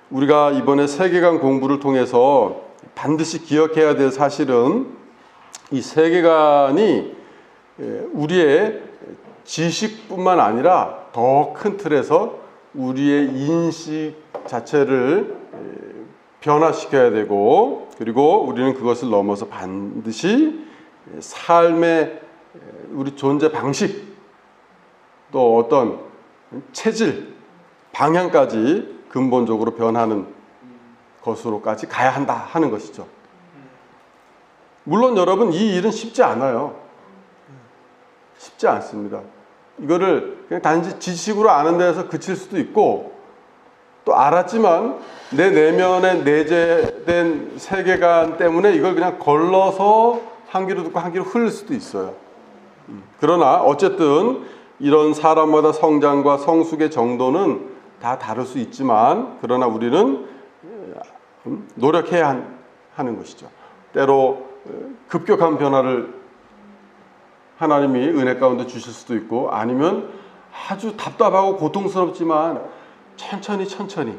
우리가 이번에 세계관 공부를 통해서 반드시 기억해야 될 사실은 이 세계관이 우리의 지식뿐만 아니라 더 큰 틀에서 우리의 인식 자체를 변화시켜야 되고, 그리고 우리는 그것을 넘어서 반드시 삶의 우리 존재 방식, 또 어떤 체질, 방향까지 근본적으로 변하는 것으로까지 가야 한다 하는 것이죠. 물론 여러분 이 일은 쉽지 않아요. 쉽지 않습니다. 이거를 그냥 단지 지식으로 아는 데서 그칠 수도 있고, 또 알았지만 내 내면에 내재된 세계관 때문에 이걸 그냥 걸러서 한 귀로 듣고 한 귀로 흘릴 수도 있어요. 그러나 어쨌든 이런 사람마다 성장과 성숙의 정도는 다 다를 수 있지만, 그러나 우리는 노력해야 하는 것이죠. 때로 급격한 변화를 하나님이 은혜 가운데 주실 수도 있고, 아니면 아주 답답하고 고통스럽지만 천천히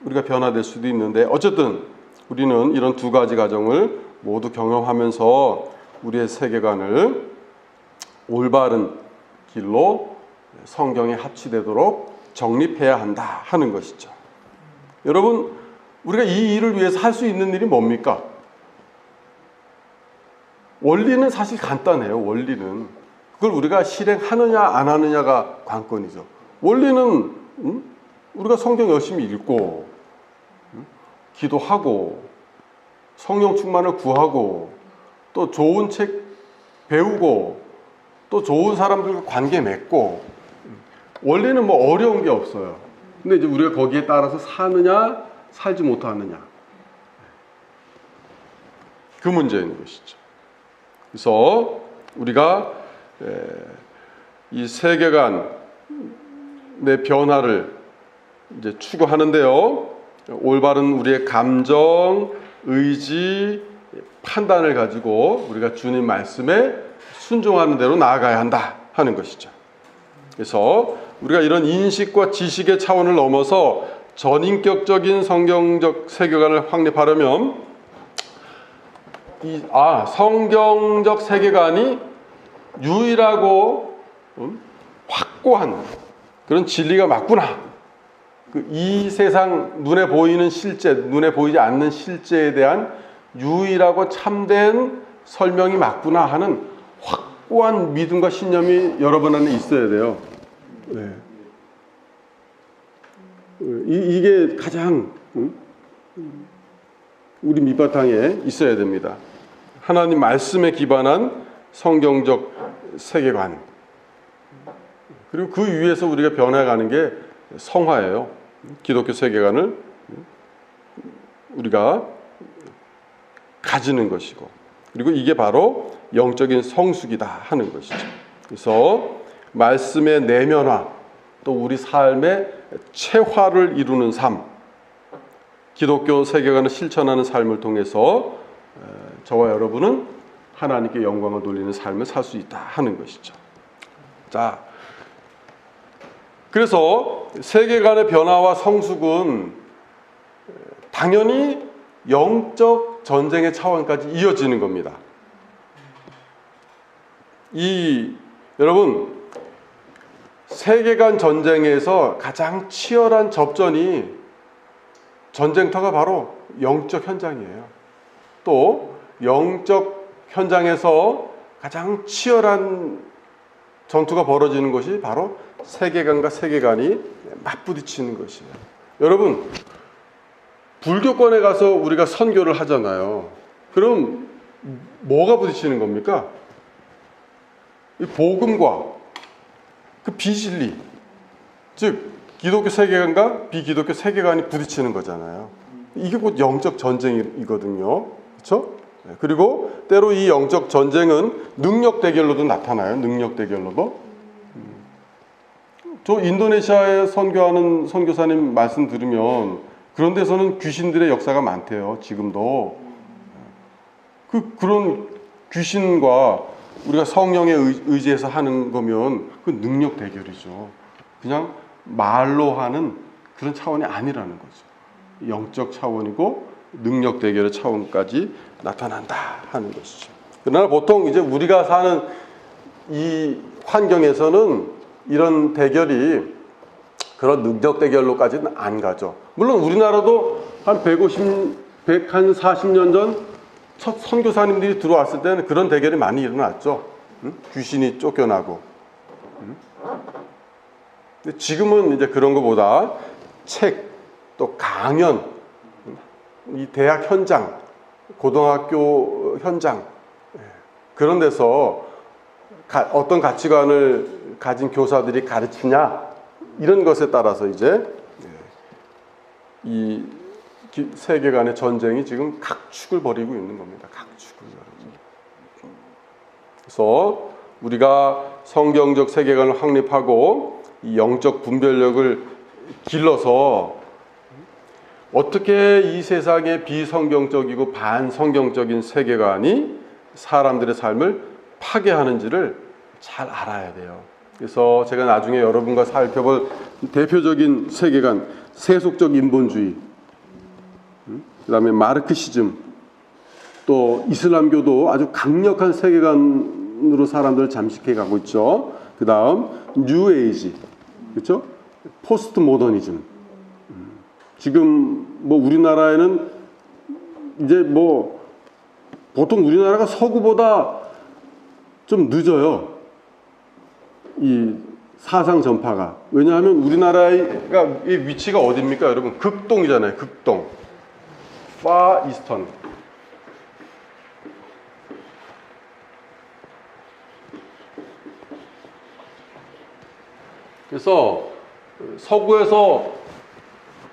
우리가 변화될 수도 있는데, 어쨌든 우리는 이런 두 가지 과정을 모두 경험하면서 우리의 세계관을 올바른 길로 성경에 합치되도록 정립해야 한다 하는 것이죠. 여러분, 우리가 이 일을 위해서 할 수 있는 일이 뭡니까? 원리는 사실 간단해요. 원리는 그걸 우리가 실행하느냐 안 하느냐가 관건이죠. 원리는 우리가 성경 열심히 읽고, 기도하고, 성령 충만을 구하고, 또 좋은 책 배우고, 또 좋은 사람들과 관계 맺고, 원리는 뭐 어려운 게 없어요. 근데 이제 우리가 거기에 따라서 사느냐 살지 못하느냐, 그 문제인 것이죠. 그래서 우리가 이 세계관의 변화를 이제 추구하는데요, 올바른 우리의 감정, 의지, 판단을 가지고 우리가 주님 말씀에 순종하는 대로 나아가야 한다 하는 것이죠. 그래서 우리가 이런 인식과 지식의 차원을 넘어서 전인격적인 성경적 세계관을 확립하려면 성경적 세계관이 유일하고 확고한 그런 진리가 맞구나. 이 세상 눈에 보이는 실제, 눈에 보이지 않는 실제에 대한 유일하고 참된 설명이 맞구나 하는 확고한 믿음과 신념이 여러분 안에 있어야 돼요. 네. 이게 가장 우리 밑바탕에 있어야 됩니다. 하나님 말씀에 기반한 성경적 세계관. 그리고 그 위에서 우리가 변해가는 게 성화예요. 기독교 세계관을 우리가 가지는 것이고, 그리고 이게 바로 영적인 성숙이다 하는 것이죠. 그래서 말씀의 내면화, 또 우리 삶의 체화를 이루는 삶, 기독교 세계관을 실천하는 삶을 통해서 저와 여러분은 하나님께 영광을 돌리는 삶을 살 수 있다 하는 것이죠. 자, 그래서 세계관의 변화와 성숙은 당연히 영적 전쟁의 차원까지 이어지는 겁니다. 여러분, 세계관 전쟁에서 가장 치열한 접전이 전쟁터가 바로 영적 현장이에요. 또 영적 현장에서 가장 치열한 전투가 벌어지는 것이 바로 세계관과 세계관이 맞부딪히는 것이에요. 여러분, 불교권에 가서 우리가 선교를 하잖아요. 그럼 뭐가 부딪히는 겁니까? 이 복음과 그 비진리, 즉 기독교 세계관과 비기독교 세계관이 부딪히는 거잖아요. 이게 곧 영적 전쟁이거든요. 그렇죠? 그리고 때로 이 영적 전쟁은 능력 대결로도 나타나요. 능력 대결로도. 저 인도네시아에 선교하는 선교사님 말씀 들으면 그런 데서는 귀신들의 역사가 많대요. 지금도. 그런 귀신과 우리가 성령에 의지해서 하는 거면 그 능력 대결이죠. 그냥 말로 하는 그런 차원이 아니라는 거죠. 영적 차원이고 능력 대결의 차원까지 나타난다 하는 것이죠. 그러나 보통 이제 우리가 사는 이 환경에서는 이런 대결이 그런 능력 대결로까지는 안 가죠. 물론 우리나라도 한 140년 전 첫 선교사님들이 들어왔을 때는 그런 대결이 많이 일어났죠. 귀신이 쫓겨나고. 근데 지금은 이제 그런 것보다 책, 또 강연, 이 대학 현장, 고등학교 현장, 그런 데서 어떤 가치관을 가진 교사들이 가르치냐, 이런 것에 따라서 이제 이 세계관의 전쟁이 지금 각축을 벌이고 있는 겁니다. 각축을. 그래서 우리가 성경적 세계관을 확립하고 이 영적 분별력을 길러서 어떻게 이 세상의 비성경적이고 반성경적인 세계관이 사람들의 삶을 파괴하는지를 잘 알아야 돼요. 그래서 제가 나중에 여러분과 살펴볼 대표적인 세계관, 세속적 인본주의, 그 다음에 마르크시즘, 또 이슬람교도 아주 강력한 세계관으로 사람들을 잠식해 가고 있죠. 그 다음 뉴에이지, 그렇죠? 포스트 모더니즘. 지금 뭐 우리나라에는 이제 뭐 보통 우리나라가 서구보다 좀 늦어요. 이 사상 전파가. 왜냐하면 우리나라가 이 위치가 어디입니까, 여러분? 극동이잖아요. 극동. Far Eastern. 그래서 서구에서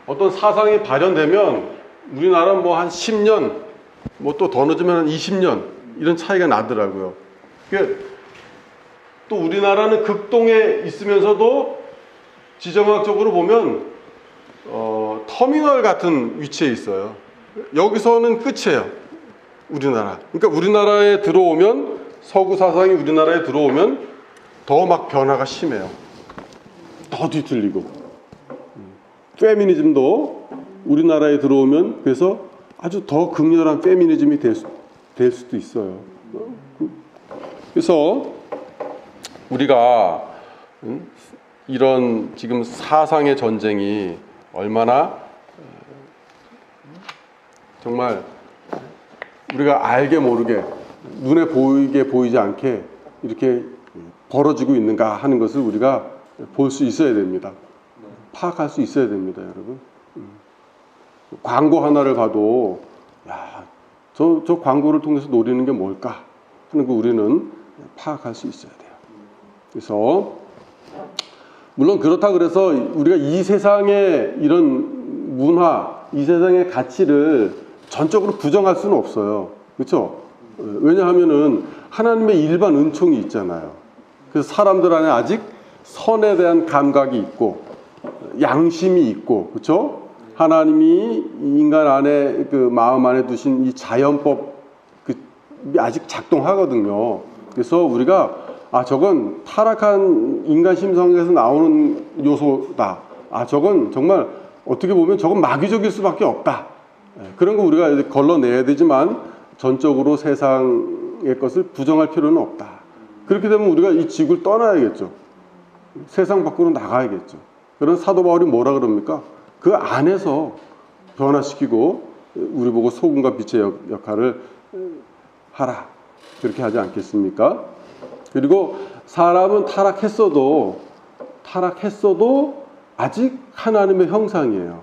어떤 사상이 발현되면 우리나라는 뭐 한 10년, 뭐 또 더 늦으면 한 20년 이런 차이가 나더라고요. 또 우리나라는 극동에 있으면서도 지정학적으로 보면 터미널 같은 위치에 있어요. 여기서는 끝이에요. 우리나라. 그러니까 우리나라에 들어오면, 서구 사상이 우리나라에 들어오면 더 막 변화가 심해요. 더 뒤틀리고. 페미니즘도 우리나라에 들어오면 그래서 아주 더 극렬한 페미니즘이 될 수도 있어요. 그래서 우리가 이런 지금 사상의 전쟁이 얼마나 정말 우리가 알게 모르게 눈에 보이지 않게 이렇게 벌어지고 있는가 하는 것을 우리가 볼 수 있어야 됩니다. 파악할 수 있어야 됩니다, 여러분. 광고 하나를 봐도 야, 저 광고를 통해서 노리는 게 뭘까 하는 거 우리는 파악할 수 있어야 돼요. 그래서 물론 그렇다 그래서 우리가 이 세상의 이런 문화, 이 세상의 가치를 전적으로 부정할 수는 없어요. 그렇죠? 왜냐하면은 하나님의 일반 은총이 있잖아요. 그래서 사람들 안에 아직 선에 대한 감각이 있고 양심이 있고, 그렇죠? 하나님이 인간 안에 그 마음 안에 두신 이 자연법 아직 작동하거든요. 그래서 우리가 저건 타락한 인간 심성에서 나오는 요소다. 저건 정말 어떻게 보면 저건 마귀적일 수밖에 없다. 그런 거 우리가 걸러내야 되지만 전적으로 세상의 것을 부정할 필요는 없다. 그렇게 되면 우리가 이 지구를 떠나야겠죠. 세상 밖으로 나가야겠죠. 그런 사도 바울이 뭐라 그럽니까? 그 안에서 변화시키고 우리 보고 소금과 빛의 역할을 하라. 그렇게 하지 않겠습니까? 그리고 사람은 타락했어도 아직 하나님의 형상이에요.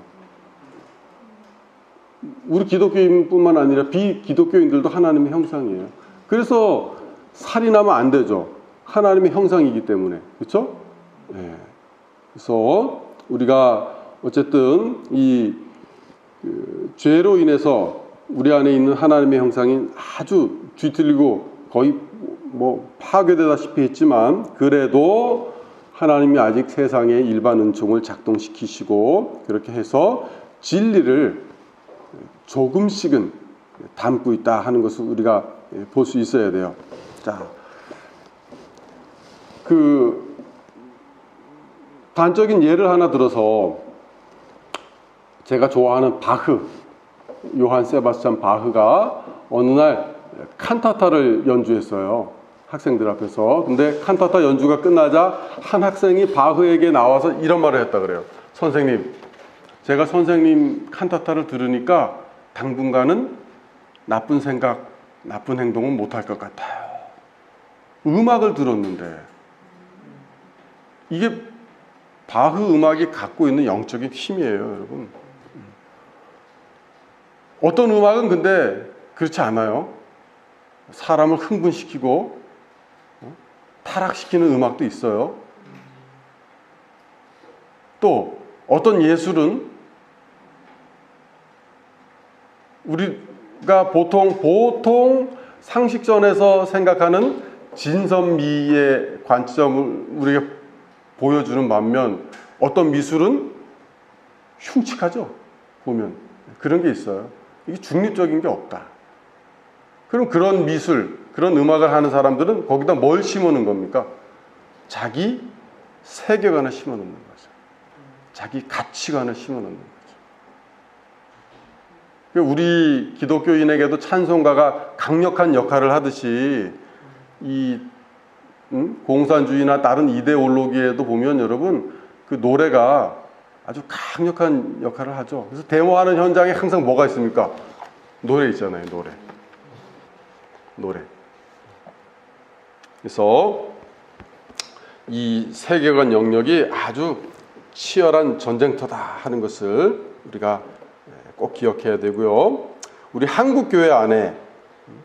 우리 기독교인뿐만 아니라 비기독교인들도 하나님의 형상이에요. 그래서 살인하면 안 되죠. 하나님의 형상이기 때문에. 그렇죠? 네. 그래서 우리가 어쨌든 이 죄로 인해서 우리 안에 있는 하나님의 형상이 아주 뒤틀리고 거의 파괴되다시피 했지만 그래도 하나님이 아직 세상의 일반 은총을 작동시키시고 그렇게 해서 진리를 조금씩은 담고 있다 하는 것을 우리가 볼 수 있어야 돼요. 자, 단적인 예를 하나 들어서 제가 좋아하는 요한 세바스찬 바흐가 어느 날 칸타타를 연주했어요. 학생들 앞에서. 근데 칸타타 연주가 끝나자 한 학생이 바흐에게 나와서 이런 말을 했다 그래요. 선생님, 제가 선생님 칸타타를 들으니까 당분간은 나쁜 생각, 나쁜 행동은 못할 것 같아요. 음악을 들었는데 이게 바흐 음악이 갖고 있는 영적인 힘이에요, 여러분. 어떤 음악은 근데 그렇지 않아요. 사람을 흥분시키고 타락시키는 음악도 있어요. 또 어떤 예술은 우리가 보통 상식선에서 생각하는 진선미의 관점을 우리가 보여주는 반면 어떤 미술은 흉측하죠. 보면 그런 게 있어요. 이게 중립적인 게 없다. 그럼 그런 미술, 그런 음악을 하는 사람들은 거기다 뭘 심어놓은 겁니까? 자기 세계관을 심어놓는 거죠. 자기 가치관을 심어놓는 거죠. 우리 기독교인에게도 찬송가가 강력한 역할을 하듯이 이 공산주의나 다른 이데올로기에도 보면 여러분 그 노래가 아주 강력한 역할을 하죠. 그래서 데모하는 현장에 항상 뭐가 있습니까? 노래 있잖아요. 노래. 그래서 이 세계관 영역이 아주 치열한 전쟁터다 하는 것을 우리가 꼭 기억해야 되고요. 우리 한국 교회 안에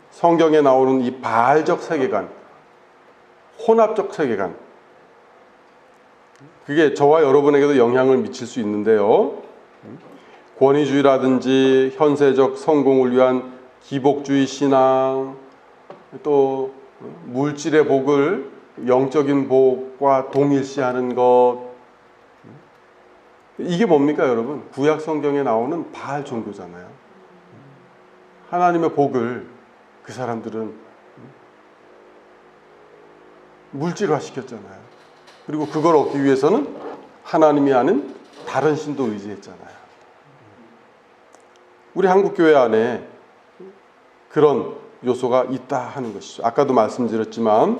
성경에 나오는 이 바알적 세계관, 혼합적 세계관, 그게 저와 여러분에게도 영향을 미칠 수 있는데요. 권위주의라든지 현세적 성공을 위한 기복주의 신앙, 또 물질의 복을 영적인 복과 동일시하는 것, 이게 뭡니까 여러분? 구약 성경에 나오는 바알 종교잖아요. 하나님의 복을 그 사람들은 물질화 시켰잖아요. 그리고 그걸 얻기 위해서는 하나님이 하는 다른 신도 의지했잖아요. 우리 한국교회 안에 그런 요소가 있다 하는 것이죠. 아까도 말씀드렸지만,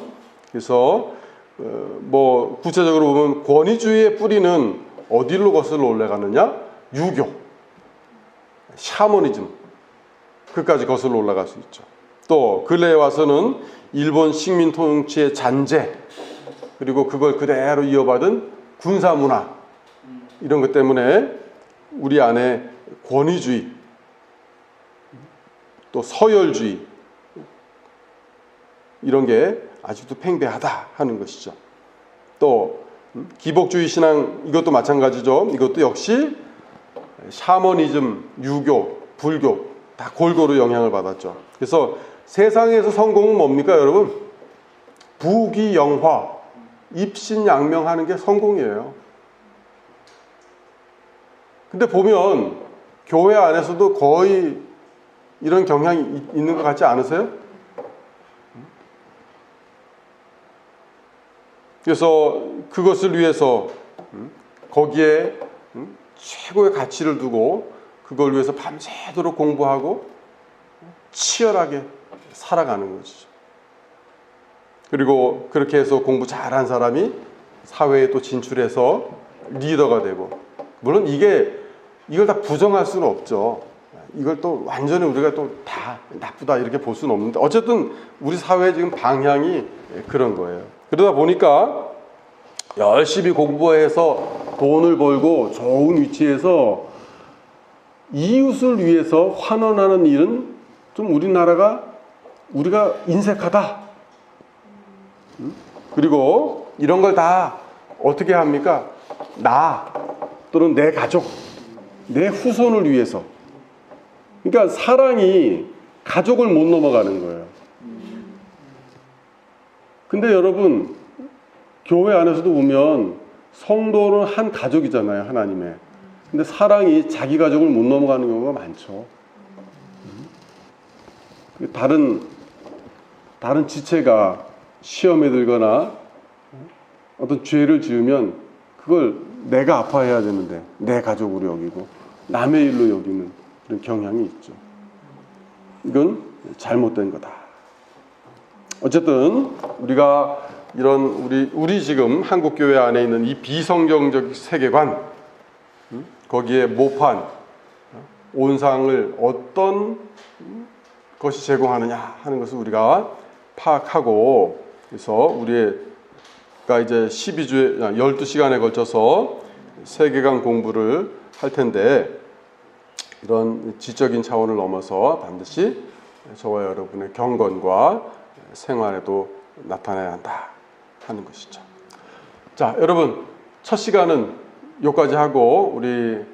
그래서 뭐 구체적으로 보면 권위주의의 뿌리는 어디로 거슬러 올라가느냐? 유교, 샤머니즘, 그까지 거슬러 올라갈 수 있죠. 또 근래에 와서는 일본 식민 통치의 잔재, 그리고 그걸 그대로 이어받은 군사문화, 이런 것 때문에 우리 안에 권위주의, 또 서열주의, 이런 게 아직도 팽배하다 하는 것이죠. 또 기복주의 신앙, 이것도 마찬가지죠. 이것도 역시 샤머니즘, 유교, 불교 다 골고루 영향을 받았죠. 그래서 세상에서 성공은 뭡니까, 여러분? 부귀영화, 입신양명하는 게 성공이에요. 근데 보면 교회 안에서도 거의 이런 경향이 있는 것 같지 않으세요? 그래서 그것을 위해서 거기에 최고의 가치를 두고 그걸 위해서 밤새도록 공부하고 치열하게 살아가는 것이죠. 그리고 그렇게 해서 공부 잘한 사람이 사회에 또 진출해서 리더가 되고, 물론 이걸 다 부정할 수는 없죠. 이걸 또 완전히 우리가 또 다 나쁘다 이렇게 볼 수는 없는데, 어쨌든 우리 사회의 지금 방향이 그런 거예요. 그러다 보니까 열심히 공부해서 돈을 벌고 좋은 위치에서 이웃을 위해서 환원하는 일은 좀 우리가 인색하다. 그리고 이런 걸 다 어떻게 합니까? 나 또는 내 가족, 내 후손을 위해서. 그러니까 사랑이 가족을 못 넘어가는 거예요. 근데 여러분, 교회 안에서도 보면 성도는 한 가족이잖아요, 하나님의. 근데 사랑이 자기 가족을 못 넘어가는 경우가 많죠. 다른 지체가 시험에 들거나 어떤 죄를 지으면 그걸 내가 아파해야 되는데 내 가족으로 여기고 남의 일로 여기는 그런 경향이 있죠. 이건 잘못된 거다. 어쨌든 우리가 이런 우리 지금 한국 교회 안에 있는 이 비성경적 세계관, 거기에 모판, 온상을 어떤 것이 제공하느냐 하는 것을 우리가 파악하고, 그래서 우리가 이제 12시간에 걸쳐서 세계관 공부를 할 텐데, 이런 지적인 차원을 넘어서 반드시 저와 여러분의 경건과 생활에도 나타나야 한다 하는 것이죠. 자, 여러분, 첫 시간은 여기까지 하고 우리